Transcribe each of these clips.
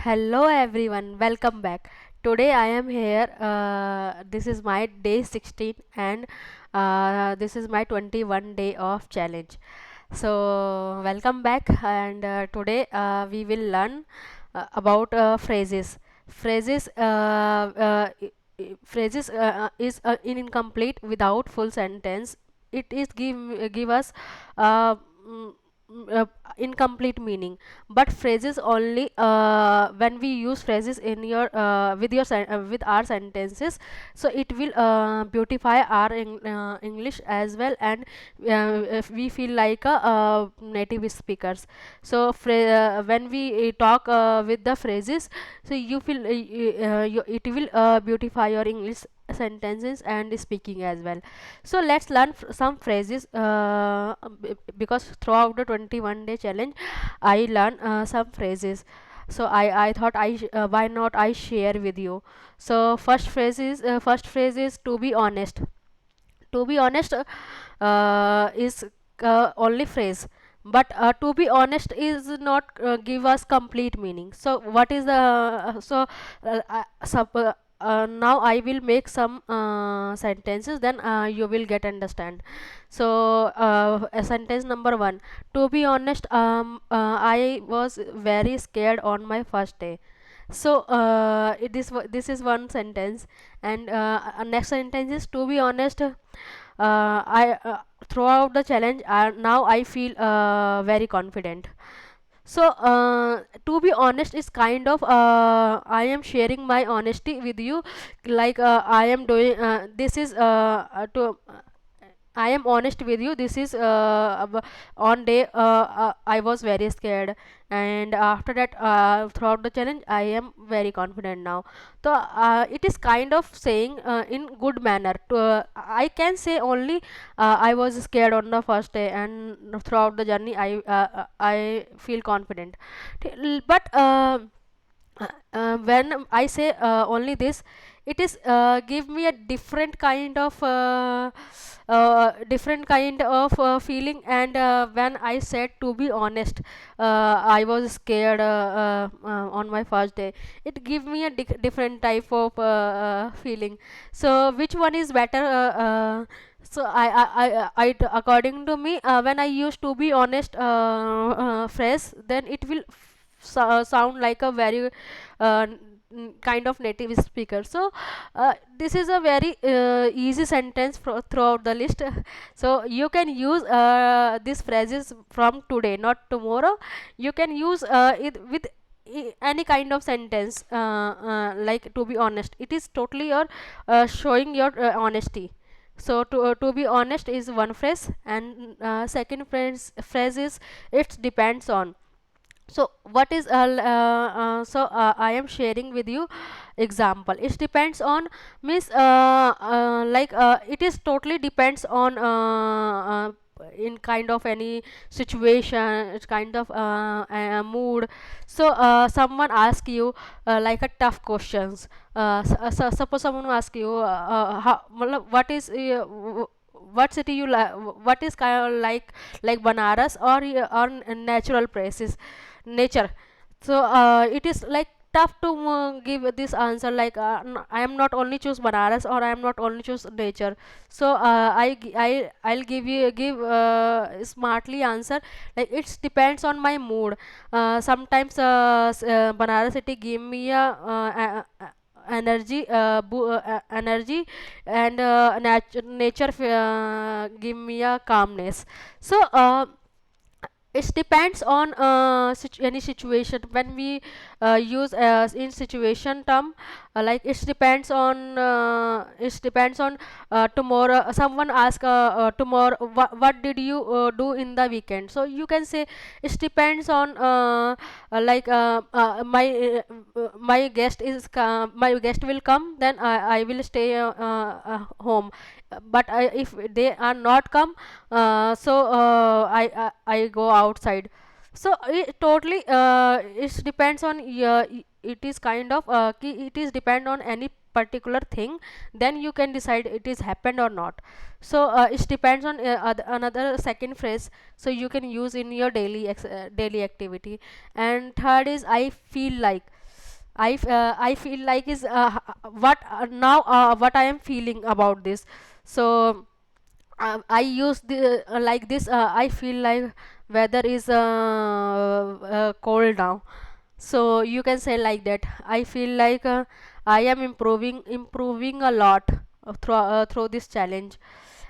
Hello everyone, welcome back. Today I am here. This is my day 16 and this is my 21 day of challenge. So, welcome back, and today we will learn about phrases. Phrases, phrases is incomplete without full sentence. It is give us uh, mm, uh, incomplete meaning, but phrases only when we use phrases in your with our sentences, so it will beautify our English as well, and if we feel like a native speakers. So when we talk with the phrases, so you feel it will beautify your English sentences and speaking as well. So let's learn some phrases, because throughout the 21 day challenge I learned some phrases. So I thought why not I share with you. So first phrase is to be honest. To be honest is only phrase, but to be honest is not give us complete meaning. So what is the now I will make some sentences, then you will get understand. So sentence number one: to be honest, I was very scared on my first day. So this is one sentence, and next sentence is to be honest, I throughout the challenge, now I feel very confident. So to be honest is kind of I am sharing my honesty with you, like I am doing this is to I am honest with you. This is on day I was very scared, and after that, throughout the challenge, I am very confident now. So it is kind of saying in good manner. To I can say only I was scared on the first day, and throughout the journey, I feel confident. But when I say only this, it is give me a different kind of feeling. And when I said to be honest, I was scared on my first day. It give me a different type of feeling. So which one is better? So according to me, when I use to be honest phrase, then it will sound like a very kind of native speaker. So this is a very easy sentence throughout the list. So you can use these phrases from today, not tomorrow. You can use it with any kind of sentence, like to be honest. It is totally your showing your honesty. So to be honest is one phrase, and second phrase is it depends on. So what is I am sharing with you example. It depends on means like it is totally depends on in kind of any situation. It's kind of a mood. So someone ask you like a tough questions. Suppose someone ask you what is what city you like, what is kind of like Banaras, or natural places, nature. So it is like tough to give this answer, like I am not only choose Banaras, or I am not only choose nature. So I'll give smartly answer, like it depends on my mood. Sometimes Banaras city give me a energy, and nature give me a calmness. So it depends on any situation. When we use in situation term, like it depends on tomorrow. Someone ask tomorrow, what did you do in the weekend? So you can say it depends on like my guest will come, then I will stay home. But if they are not come, so I go outside. So it totally it depends on it is kind of it is depend on any particular thing, then you can decide it is happened or not. So it depends on another second phrase, so you can use in your daily activity. And third is I feel like. I feel like is what now what I am feeling about this. So I use the like this. I feel like weather is cold now. So you can say like that. I feel like I am improving a lot through this challenge.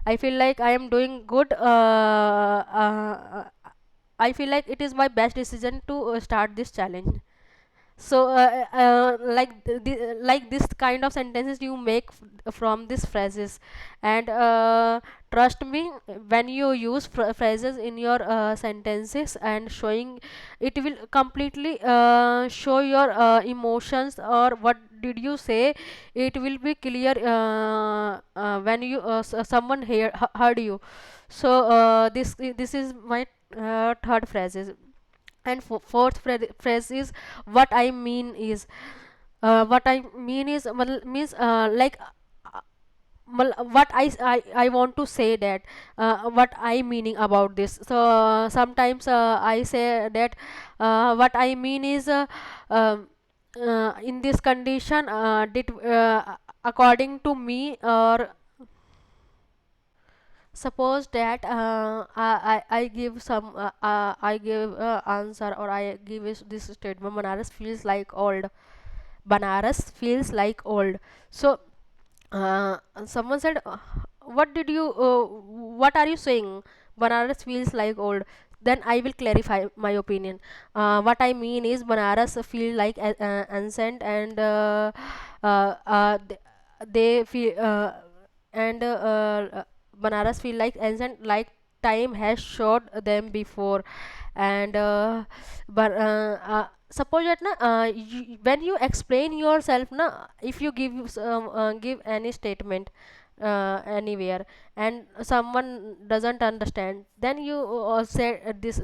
I feel like I am doing good. I feel like it is my best decision to start this challenge. So like this kind of sentences you make from these phrases. And trust me, when you use phrases in your sentences and showing, it will completely show your emotions or what did you say. It will be clear when you someone heard you. So this is my third phrases. And fourth phrase is what I mean is what I mean is means like what I want to say that what I meaning about this. So sometimes I say that what I mean is in this condition did according to me, or suppose that I give some I give answer, or I give this statement: Banaras feels like old. Banaras feels like old. So someone said, what did you what are you saying? Banaras feels like old. Then I will clarify my opinion. What I mean is Banaras feel like ancient, and they feel and Banaras feel like ancient, like time has showed them before. And but suppose that na when you explain yourself na, if you give any statement anywhere and someone doesn't understand, then you say this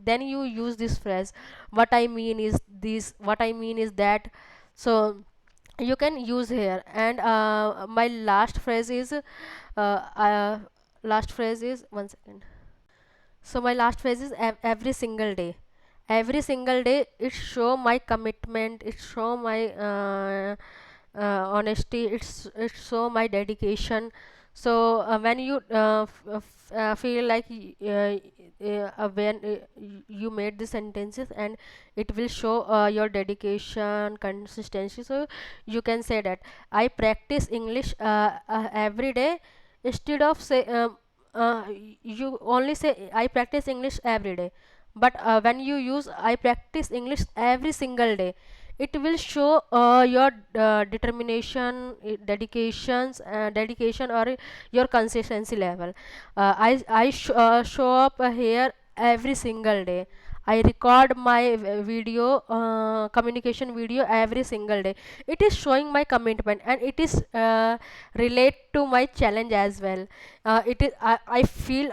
then you use this phrase: what I mean is this, what I mean is that. So you can use here. And my last phrase is last phrase is one second. So my last phrase is every single day. Every single day it show my commitment, it show my honesty, it show my dedication. So when you feel like when you made the sentences, and it will show your dedication, consistency. So you can say that I practice English every day. Instead of say you only say I practice English every day, but when you use I practice English every single day, it will show your determination, dedication, or your consistency level. I show up here every single day. I record my video communication video every single day. It is showing my commitment, and it is relate to my challenge as well. It is I feel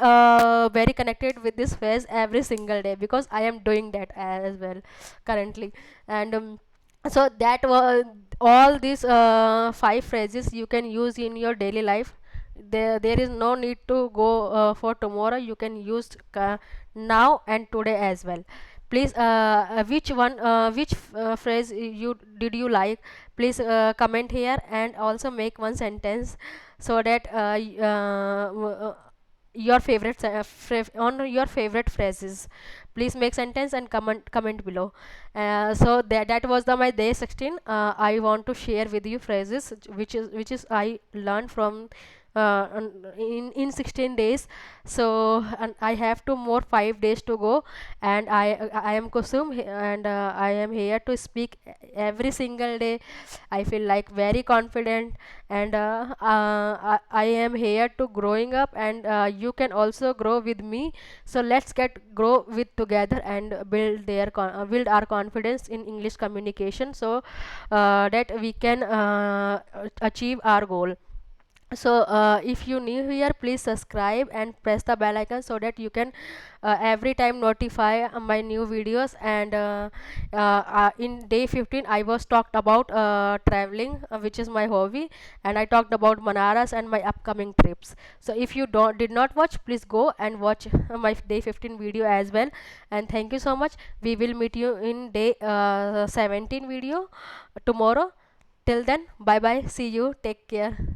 very connected with this phase every single day, because I am doing that as well currently. And so that was all these five phrases you can use in your daily life. There is no need to go for tomorrow. You can use now and today as well. Please which one which phrase you did you like? Please comment here, and also make one sentence, so that your favorite on your favorite phrases. Please make sentence and comment below. So that was my day 16. I want to share with you phrases which is I learned from in 16 days. So and I have two more 5 days to go. And I am Kusum, and I am here to speak every single day. I feel like very confident. And I am here to growing up, and you can also grow with me. So let's get grow with together and build our confidence in English communication, so that we can achieve our goal. So if you new here, please subscribe and press the bell icon so that you can every time notify my new videos. And in day 15 I was talked about traveling, which is my hobby, and I talked about Manaras and my upcoming trips. So if you don't did not watch, please go and watch my day 15 video as well. And thank you so much. We will meet you in day 17 video tomorrow. Till then, bye bye, see you, take care.